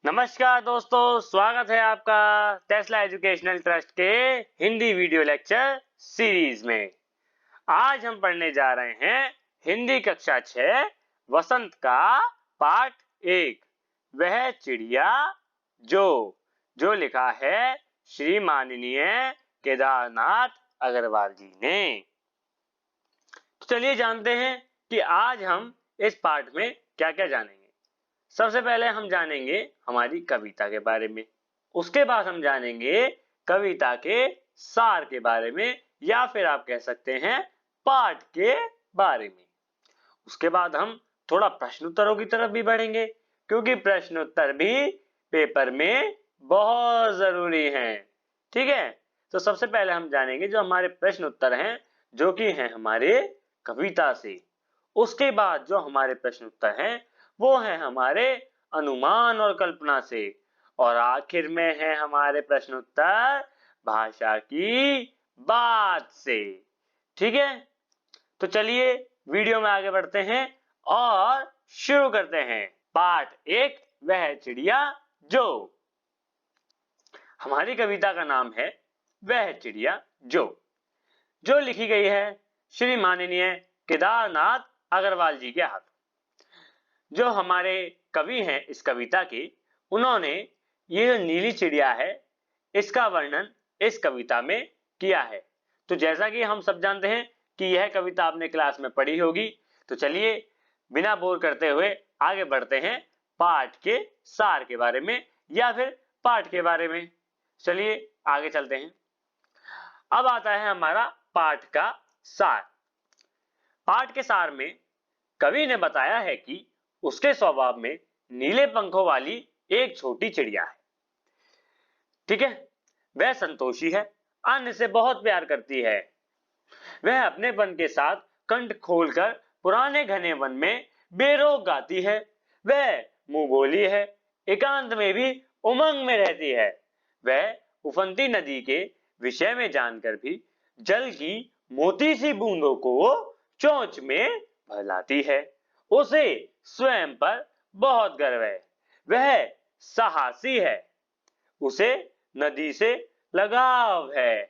नमस्कार दोस्तों, स्वागत है आपका टेस्ला एजुकेशनल ट्रस्ट के हिंदी वीडियो लेक्चर सीरीज में। आज हम पढ़ने जा रहे हैं हिंदी कक्षा 6 वसंत का पाठ 1 वह चिड़िया जो जो लिखा है श्री माननीय केदारनाथ अग्रवाल जी ने। तो चलिए जानते हैं कि आज हम इस पाठ में क्या क्या जानेंगे। सबसे पहले हम जानेंगे हमारी कविता के बारे में, उसके बाद हम जानेंगे कविता के सार के बारे में या फिर आप कह सकते हैं पाठ के बारे में। उसके बाद हम थोड़ा प्रश्न उत्तरों की तरफ भी बढ़ेंगे क्योंकि प्रश्न उत्तर भी पेपर में बहुत जरूरी हैं। ठीक है, तो सबसे पहले हम जानेंगे जो हमारे प्रश्न उत्तर हैं जो कि हैं हमारे कविता से। उसके बाद जो हमारे प्रश्न उत्तर हैं वो है हमारे अनुमान और कल्पना से, और आखिर में है हमारे प्रश्न उत्तर भाषा की बात से। ठीक है, तो चलिए वीडियो में आगे बढ़ते हैं और शुरू करते हैं पाठ 1 वह चिड़िया जो। हमारी कविता का नाम है वह चिड़िया जो लिखी गई है श्री माननीय केदारनाथ अग्रवाल जी के हाथ। जो हमारे कवि हैं इस कविता के, उन्होंने ये जो नीली चिड़िया है इसका वर्णन इस कविता में किया है। तो जैसा कि हम सब जानते हैं कि यह कविता आपने क्लास में पढ़ी होगी, तो चलिए बिना बोर करते हुए आगे बढ़ते हैं पाठ के सार के बारे में या फिर पाठ के बारे में। चलिए आगे चलते हैं। अब आता है हमारा पाठ का सार। पाठ के सार में कवि ने बताया है कि उसके स्वभाव में नीले पंखों वाली एक छोटी चिड़िया है। ठीक है, वह संतोषी है, अन्य से बहुत प्यार करती है। वह अपनेपन के साथ कंठ खोलकर पुराने घने वन में बेरोक गाती है। वह मुंह बोली है, एकांत में भी उमंग में रहती है। वह उफनती नदी के विषय में जानकर भी जल की मोती सी बूंदों को चोंच में भर लाती है। उसे स्वयं पर बहुत गर्व है। वह साहसी है, उसे नदी से लगाव है।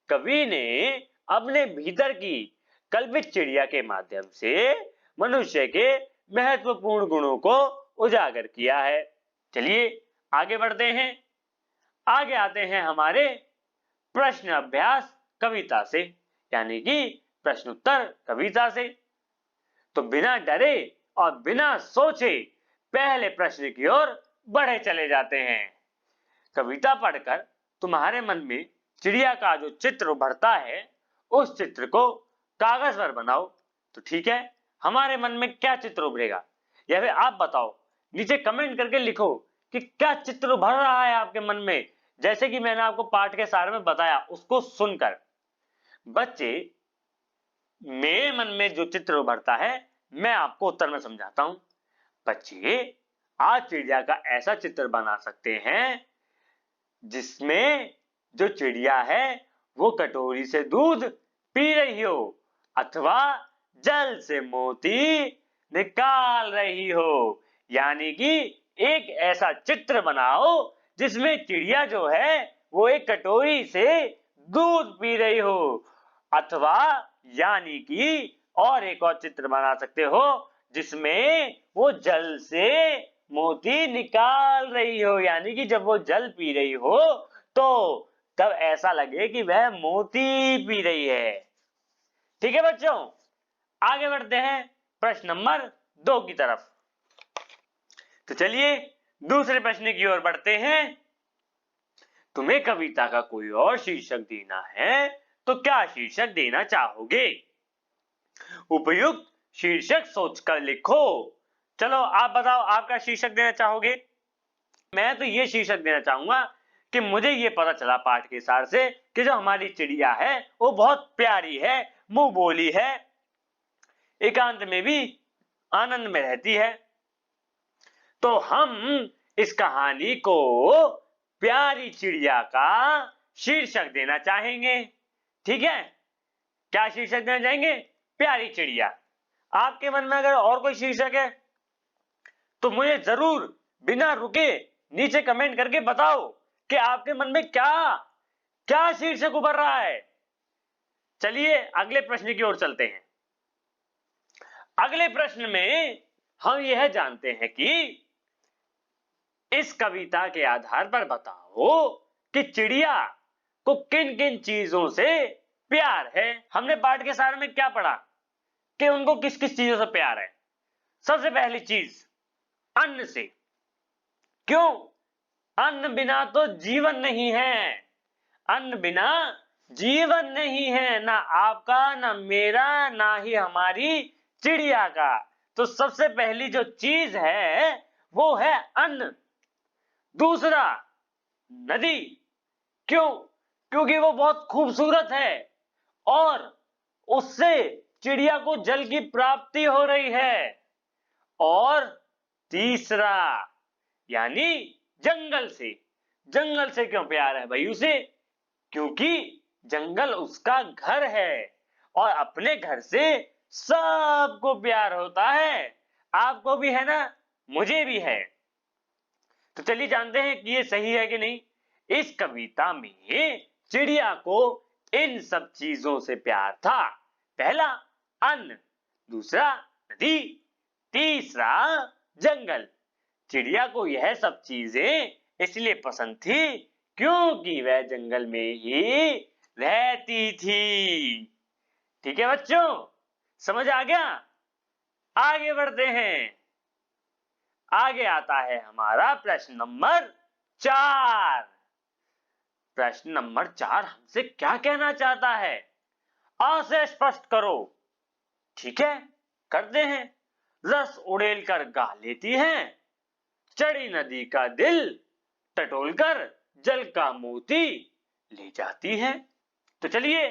कवि ने अपने भीतर की कल्पित चिड़िया के माध्यम से मनुष्य के महत्वपूर्ण गुणों को उजागर किया है। चलिए आगे बढ़ते हैं। आगे आते हैं हमारे प्रश्न अभ्यास कविता से, यानी कि प्रश्न उत्तर कविता से। तो बिना डरे और बिना सोचे पहले प्रश्न की ओर बढ़े चले जाते हैं। कविता पढ़कर तुम्हारे मन में चिड़िया का जो चित्र उभरता है उस चित्र को कागज पर बनाओ। तो ठीक है, हमारे मन में क्या चित्र उभरेगा या फिर आप बताओ, नीचे कमेंट करके लिखो कि क्या चित्र उभर रहा है आपके मन में। जैसे कि मैंने आपको पाठ के सार में बताया, उसको सुनकर बच्चे मेरे मन में जो चित्र उभरता है मैं आपको उत्तर में समझाता हूं। बच्चे आज चिड़िया का ऐसा चित्र बना सकते हैं जिसमें जो चिड़िया है वो कटोरी से दूध पी रही हो अथवा जल से मोती निकाल रही हो। यानी कि एक ऐसा चित्र बनाओ जिसमें चिड़िया जो है वो एक कटोरी से दूध पी रही हो, अथवा यानी कि और एक और चित्र बना सकते हो जिसमें वो जल से मोती निकाल रही हो। यानी कि जब वो जल पी रही हो तो तब ऐसा लगे कि वह मोती पी रही है। ठीक है बच्चों, आगे बढ़ते हैं प्रश्न नंबर 2 की तरफ। तो चलिए दूसरे प्रश्न की ओर बढ़ते हैं। तुम्हें कविता का कोई और शीर्षक देना है तो क्या शीर्षक देना चाहोगे? उपयुक्त शीर्षक सोचकर लिखो। चलो आप बताओ, आप क्या शीर्षक देना चाहोगे? मैं तो ये शीर्षक देना चाहूंगा कि मुझे ये पता चला पाठ के सार से कि जो हमारी चिड़िया है वो बहुत प्यारी है, मुंह बोली है, एकांत में भी आनंद में रहती है। तो हम इस कहानी को प्यारी चिड़िया का शीर्षक देना चाहेंगे। ठीक है, क्या शीर्षक देना चाहेंगे? प्यारी चिड़िया। आपके मन में अगर और कोई शीर्षक है तो मुझे जरूर बिना रुके नीचे कमेंट करके बताओ कि आपके मन में क्या क्या शीर्षक उभर रहा है। चलिए अगले प्रश्न की ओर चलते हैं। अगले प्रश्न में हम यह जानते हैं कि इस कविता के आधार पर बताओ कि चिड़िया को किन किन चीजों से प्यार है। हमने पाठ के सार में क्या पढ़ा कि उनको किस किस चीजों से प्यार है। सबसे पहली चीज अन्न से। क्यों? अन्न बिना तो जीवन नहीं है। अन्न बिना जीवन नहीं है, ना आपका, ना मेरा, ना ही हमारी चिड़िया का। तो सबसे पहली जो चीज है वो है अन्न। दूसरा नदी। क्यों? क्योंकि वो बहुत खूबसूरत है और उससे चिड़िया को जल की प्राप्ति हो रही है। और तीसरा यानी जंगल से। जंगल से क्यों प्यार है भाई उसे? क्योंकि जंगल उसका घर है और अपने घर से सबको प्यार होता है। आपको भी है ना, मुझे भी है। तो चलिए जानते हैं कि ये सही है कि नहीं। इस कविता में चिड़िया को इन सब चीजों से प्यार था। पहला अन्न, दूसरा नदी, तीसरा जंगल। चिड़िया को यह सब चीजें इसलिए पसंद थी क्योंकि वह जंगल में ही रहती थी। ठीक है बच्चों, समझ आ गया? आगे बढ़ते हैं। आगे आता है हमारा प्रश्न नंबर 4। प्रश्न नंबर 4 हमसे क्या कहना चाहता है? आ से स्पष्ट करो। ठीक है, करते हैं। रस उड़ेल कर गा लेती हैं, चढ़ी नदी का दिल टटोल कर जल का मोती ले जाती है। तो चलिए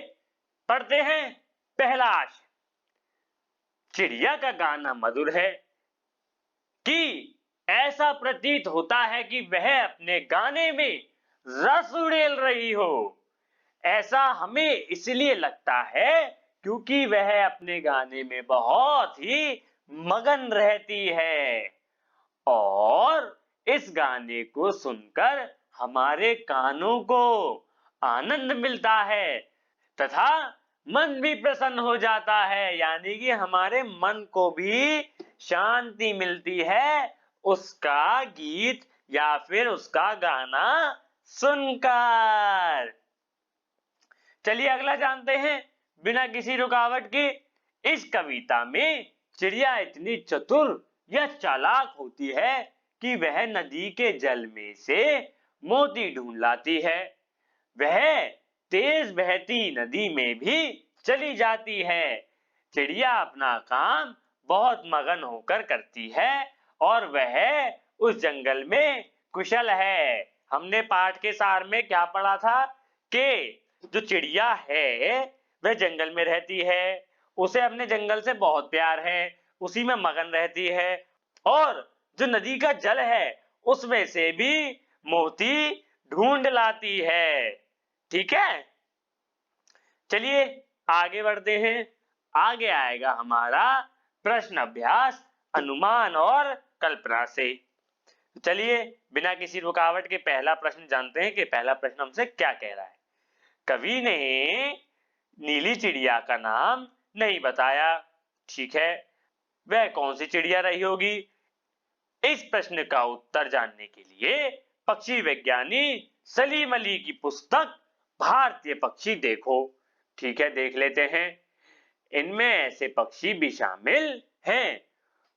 पढ़ते हैं पहला आश। चिड़िया का गाना मधुर है कि ऐसा प्रतीत होता है कि वह अपने गाने में रस उड़ेल रही हो। ऐसा हमें इसलिए लगता है क्योंकि वह अपने गाने में बहुत ही मगन रहती है और इस गाने को सुनकर हमारे कानों को आनंद मिलता है तथा मन भी प्रसन्न हो जाता है। यानी कि हमारे मन को भी शांति मिलती है उसका गीत या फिर उसका गाना सुनकर। चलिए अगला जानते हैं बिना किसी रुकावट के। इस कविता में चिड़िया इतनी चतुर या चालाक होती है कि वह नदी के जल में से मोती ढूंढ लाती है। वह तेज बहती नदी में भी चली जाती है। चिड़िया अपना काम बहुत मगन होकर करती है और वह उस जंगल में कुशल है। हमने पाठ के सार में क्या पढ़ा था कि जो चिड़िया है वह जंगल में रहती है, उसे अपने जंगल से बहुत प्यार है, उसी में मगन रहती है और जो नदी का जल है उसमें से भी मोती ढूंढ लाती है। ठीक है, चलिए आगे बढ़ते हैं। आगे आएगा हमारा प्रश्न अभ्यास अनुमान और कल्पना से। चलिए बिना किसी रुकावट के पहला प्रश्न जानते हैं कि पहला प्रश्न हमसे क्या कह रहा है। कवि ने नीली चिड़िया का नाम नहीं बताया। ठीक है, वह कौन सी चिड़िया रही होगी? इस प्रश्न का उत्तर जानने के लिए पक्षी विज्ञानी सलीम अली की पुस्तक भारतीय पक्षी देखो। ठीक है, देख लेते हैं। इनमें ऐसे पक्षी भी शामिल हैं।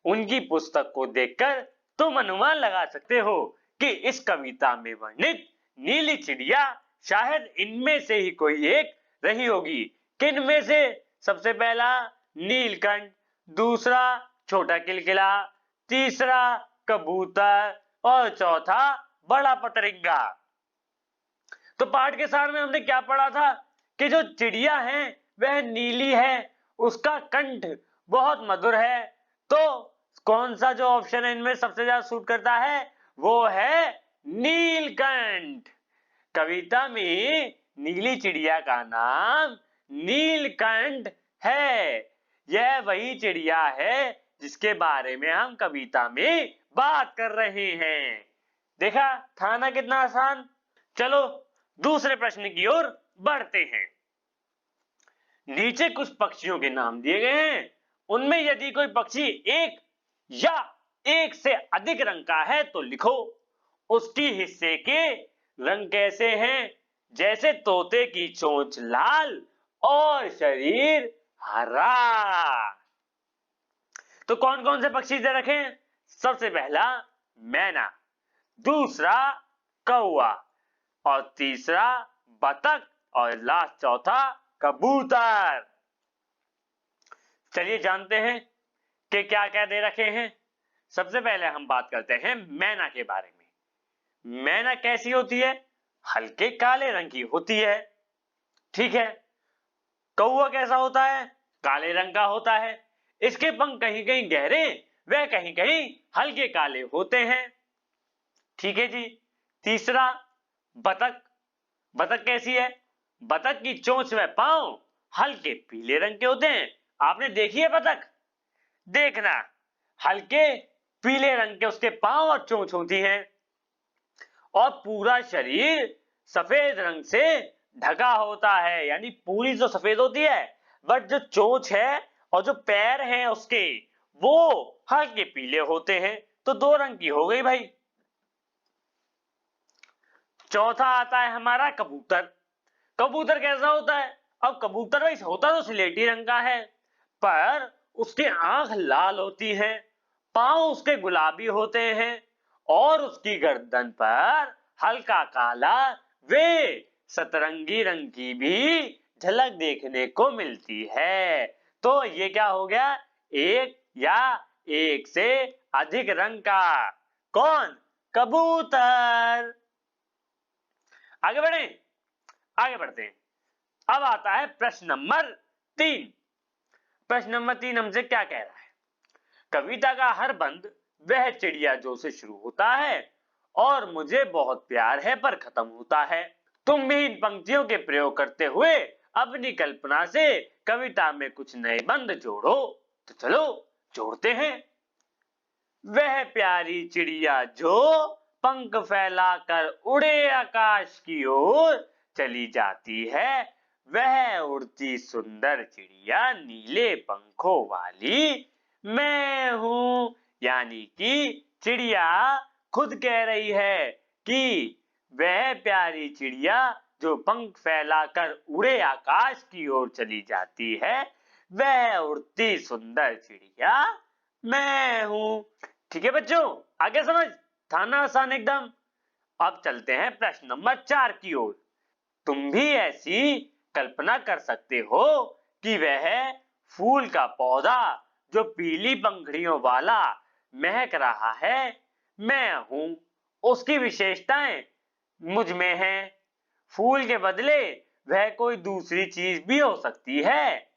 उनकी पुस्तक को देखकर तुम अनुमान लगा सकते हो कि इस कविता में वर्णित नीली चिड़िया शायद इनमें से ही कोई एक रही होगी। किन में से? सबसे पहला नीलकंठ, दूसरा छोटा किलकिला, तीसरा कबूतर और चौथा बड़ा पतरिंगा। तो पाठ के सार में हमने क्या पढ़ा था कि जो चिड़िया है वह नीली है, उसका कंठ बहुत मधुर है। तो कौन सा जो ऑप्शन है इनमें सबसे ज्यादा सूट करता है? वो है नीलकंठ। कविता में नीली चिड़िया का नाम नीलकंठ है। यह वही चिड़िया है जिसके बारे में हम कविता में बात कर रहे हैं। देखा था ना कितना आसान। चलो दूसरे प्रश्न की ओर बढ़ते हैं। नीचे कुछ पक्षियों के नाम दिए गए हैं, उनमें यदि कोई पक्षी एक या एक से अधिक रंग का है तो लिखो। उसकी हिस्से के रंग कैसे हैं? जैसे तोते की चोंच लाल और शरीर हरा। तो कौन कौन से पक्षी दे रखे हैं? सबसे पहला मैना, दूसरा कौवा, और तीसरा बतख, और लास्ट चौथा कबूतर। चलिए जानते हैं कि क्या क्या दे रखे हैं। सबसे पहले हम बात करते हैं मैना के बारे में। मैना कैसी होती है? हल्के काले रंग की होती है। ठीक है। कौवा कैसा होता है? काले रंग का होता है। इसके पंख कहीं कहीं गहरे व कहीं कहीं हल्के काले होते हैं। ठीक है जी। तीसरा बतख। बतख कैसी है? बतख की चोंच व पांव हल्के पीले रंग के होते हैं। आपने देखी है बतख? देखना, हल्के पीले रंग के उसके पांव और चोंच होती हैं, और पूरा शरीर सफेद रंग से ढका होता है। यानी पूरी जो सफेद होती है, बट जो चोंच है और जो पैर हैं उसके, वो हल्के पीले होते हैं। तो दो रंग की हो गई भाई। चौथा आता है हमारा कबूतर। कबूतर कैसा होता है? अब कबूतर भाई होता तो स्लेटी रंग का है, पर उसकी आंख लाल होती है, पांव उसके गुलाबी होते हैं, और उसकी गर्दन पर हल्का काला वे सतरंगी रंग की भी झलक देखने को मिलती है। तो ये क्या हो गया? एक या एक से अधिक रंग का। कौन? कबूतर। आगे बढ़े, आगे बढ़ते हैं। अब आता है प्रश्न नंबर 3। प्रश्न नंबर 3 हमसे क्या कह रहा है? कविता का हर बंद वह चिड़िया जो से शुरू होता है और मुझे बहुत प्यार है पर खत्म होता है। तुम भी इन पंक्तियों के प्रयोग करते हुए अपनी कल्पना से कविता में कुछ नए बंद जोड़ो। तो चलो जोड़ते हैं। वह प्यारी चिड़िया जो पंख फैलाकर उड़े आकाश की ओर चली जाती है, वह उड़ती सुंदर चिड़िया नीले पंखों वाली मैं हूं। यानी कि चिड़िया खुद कह रही है कि वह प्यारी चिड़िया जो पंख फैलाकर उड़े आकाश की ओर चली जाती है, वह उड़ती सुंदर चिड़िया मैं हूं। ठीक है बच्चों, आगे समझ? था ना आसान एकदम। अब चलते हैं प्रश्न नंबर 4 की ओर। तुम भी ऐसी कल्पना कर सकते हो कि वह फूल का पौधा जो पीली पंखुड़ियों वाला महक रहा है, मैं हूं। उसकी विशेषताएं मुझ में हैं। फूल के बदले वह कोई दूसरी चीज भी हो सकती है,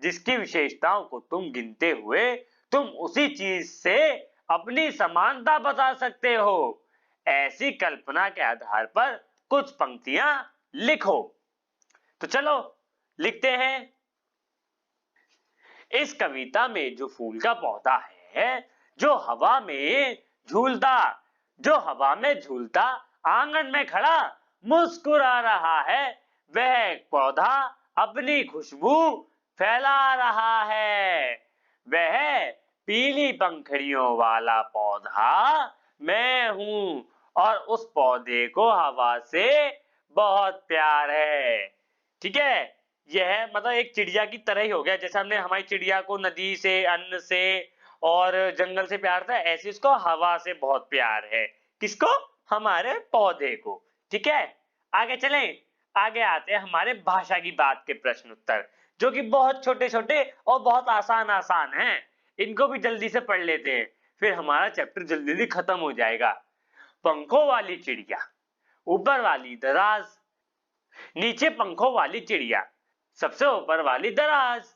जिसकी विशेषताओं को तुम गिनते हुए तुम उसी चीज से अपनी समानता बता सकते हो। ऐसी कल्पना के आधार पर कुछ पंक्तियां लिखो। तो चलो लिखते हैं। इस कविता में जो फूल का पौधा है, जो हवा में झूलता आंगन में खड़ा मुस्कुरा रहा है, वह पौधा अपनी खुशबू फैला रहा है। वह पीली पंखुड़ियों वाला पौधा मैं हूं, और उस पौधे को हवा से बहुत प्यार है। ठीक है। यह मतलब एक चिड़िया की तरह ही हो गया। जैसे हमने हमारी चिड़िया को नदी से, अन्न से और जंगल से प्यार था, ऐसे इसको हवा से बहुत प्यार है। किसको? हमारे पौधे को। ठीक है। आगे चलें। आगे आते हैं हमारे भाषा की बात के प्रश्न उत्तर, जो कि बहुत छोटे छोटे और बहुत आसान आसान हैं। इनको भी जल्दी से पढ़ लेते हैं, फिर हमारा चैप्टर जल्दी जल्दी खत्म हो जाएगा। पंखों वाली चिड़िया, ऊपर वाली दराज, नीचे पंखों वाली चिड़िया, सबसे ऊपर वाली दराज।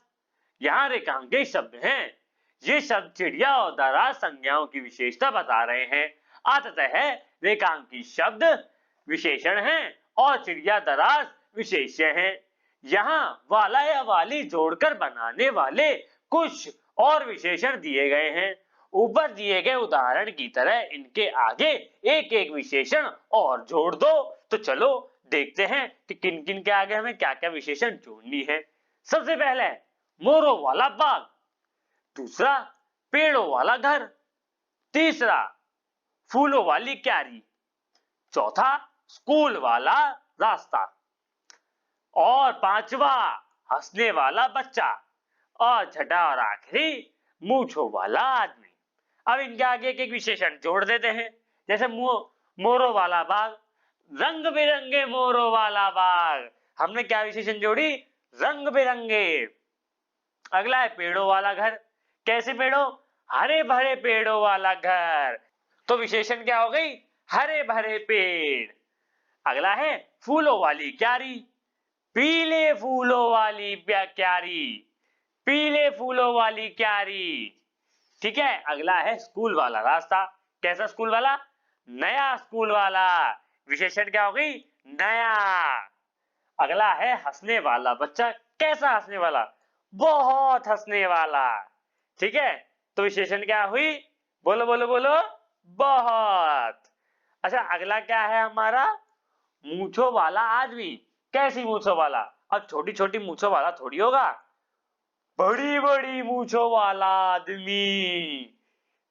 यहाँ रेखांकित शब्द हैं। ये शब्द चिड़िया और दराज संज्ञाओं की विशेषता बता रहे हैं। अतः रेखांकित शब्द विशेषण हैं और चिड़िया दराज विशेष्य हैं। यहाँ वाला या वाली जोड़कर बनाने वाले कुछ और विशेषण दिए गए हैं। ऊपर दिए गए उदाहरण की तरह इनके आगे एक एक विशेषण और जोड़ दो। तो चलो देखते हैं कि किन किन के आगे हमें क्या क्या विशेषण जोड़नी है। सबसे पहले मोरों वाला बाग, दूसरा पेड़ों वाला घर, तीसरा फूलों वाली क्यारी, चौथा स्कूल वाला रास्ता और पांचवा हंसने वाला बच्चा और छठा और आखिरी मूंछों वाला आदमी। अब इनके आगे एक एक विशेषण जोड़ देते हैं। जैसे मोरों वाला बाग, रंग बिरंगे मोरों वाला बाग, हमने क्या विशेषण जोड़ी? रंग बिरंगे। अगला है पेड़ों वाला घर, कैसे पेड़ों? हरे भरे पेड़ों वाला घर, तो विशेषण क्या हो गई? हरे भरे पेड़। अगला है फूलों वाली क्यारी, पीले फूलों वाली क्यारी, पीले फूलों वाली क्यारी। ठीक है। अगला है स्कूल वाला रास्ता, कैसा स्कूल वाला? नया स्कूल वाला, विशेषण क्या हो गई? नया। अगला है हंसने वाला बच्चा, कैसा हंसने वाला? बहुत हंसने वाला। ठीक है, तो विशेषण क्या हुई? बोलो बोलो बोलो, बहुत। अच्छा, अगला क्या है हमारा? मूंछों वाला आदमी, कैसी मूंछों वाला? अब छोटी छोटी मूंछों वाला थोड़ी होगा, बड़ी बड़ी मूंछों वाला आदमी।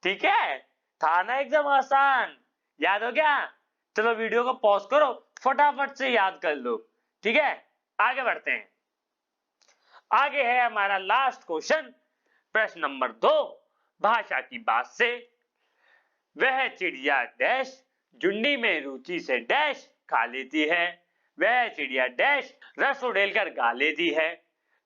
ठीक है, था ना एकदम आसान, याद हो गया? चलो वीडियो को पॉज करो, फटाफट से याद कर लो। ठीक है, आगे बढ़ते हैं। आगे है हमारा लास्ट क्वेश्चन, प्रश्न नंबर 2, भाषा की बात से। वह चिड़िया डैश झुंडी में रुचि से डैश खा लेती है, वह चिड़िया डैश रस उड़ेलकर गा लेती है।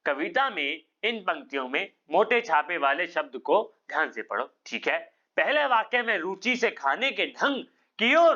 कविता में इन पंक्तियों में मोटे छापे वाले शब्द को ध्यान से पढ़ो। ठीक है, पहले वाक्य में रुचि से खाने के ढंग की ओर,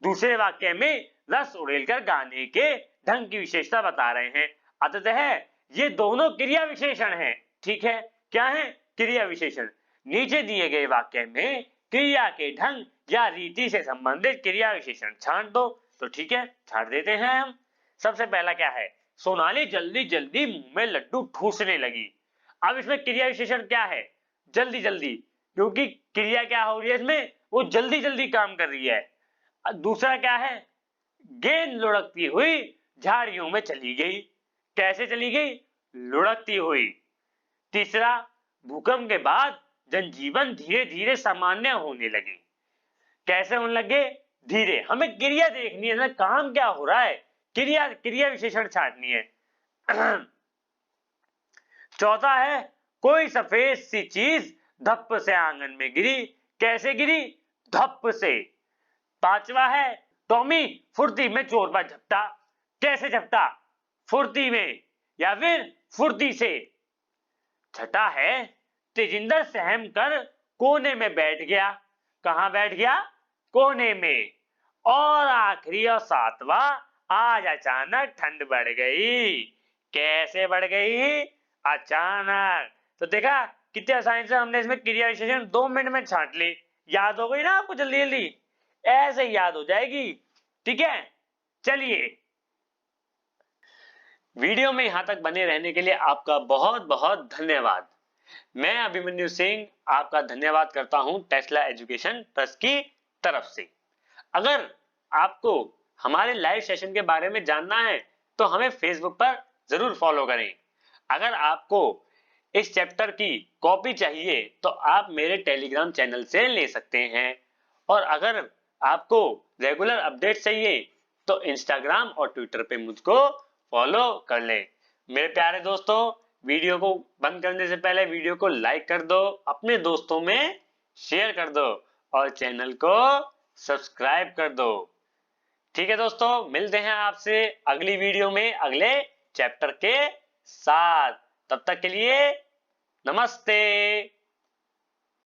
दूसरे वाक्य में रस उड़ेलकर गाने के ढंग की विशेषता बता रहे हैं। अतः ये दोनों क्रिया विशेषण हैं। ठीक है, क्या है? क्रिया विशेषण। नीचे दिए गए वाक्य में क्रिया के ढंग या रीति से संबंधित क्रिया विशेषण छांट दो। तो ठीक है, छांट देते हैं हम। सबसे पहला क्या है? सोनाली जल्दी जल्दी मुंह में लड्डू ठूसने लगी। अब इसमें क्रिया विशेषण क्या है? जल्दी जल्दी, क्योंकि क्रिया क्या हो रही है इसमें? वो जल्दी जल्दी काम कर रही है। दूसरा क्या है? गेंद लुढ़कती हुई झाड़ियों में चली गई, कैसे चली गई? लुढ़कती हुई। तीसरा, भूकंप के बाद जनजीवन धीरे धीरे सामान्य होने लगे, कैसे होने लगे? धीरे। हमें क्रिया देखनी है ना, काम क्या हो रहा है, क्रिया क्रिया विशेषण छांटनी है। चौथा है, कोई सफेद सी चीज धप्प से आंगन में गिरी, कैसे गिरी? धप्प से। पांचवा है, टॉमी फुर्ती में चोर पर झपटा, कैसे झपटा? फुर्ती में या फिर फुर्ती से। छठा है, तेजिंदर सहम कर कोने में बैठ गया, कहां बैठ गया? कोने में। और आखिरी और सातवां, आज अचानक ठंड बढ़ गई, कैसे बढ़ गई? अचानक। तो देखा कितने आसानी से हमने इसमें क्रिया विशेषण 2 मिनट में छांट ली। याद हो गई ना आपको? जल्दी जल्दी ऐसे ही याद हो जाएगी। ठीक है, चलिए वीडियो में यहां तक बने रहने के लिए आपका बहुत बहुत धन्यवाद। मैं अभिमन्यु सिंह आपका धन्यवाद करता हूं टेस्ला एजुकेशन ट्रस्ट की तरफ से। अगर आपको हमारे लाइव सेशन के बारे में जानना है तो हमें फेसबुक पर जरूर फॉलो करें। अगर आपको इस चैप्टर की कॉपी चाहिए तो आप मेरे टेलीग्राम चैनल से ले सकते हैं, और अगर आपको रेगुलर अपडेट चाहिए तो इंस्टाग्राम और ट्विटर पे मुझको फॉलो कर ले। मेरे प्यारे दोस्तों, वीडियो को बंद करने से पहले वीडियो को लाइक कर दो, अपने दोस्तों में शेयर कर दो और चैनल को सब्सक्राइब कर दो। ठीक है दोस्तों, मिलते हैं आपसे अगली वीडियो में अगले चैप्टर के साथ। तब तक के लिए नमस्ते।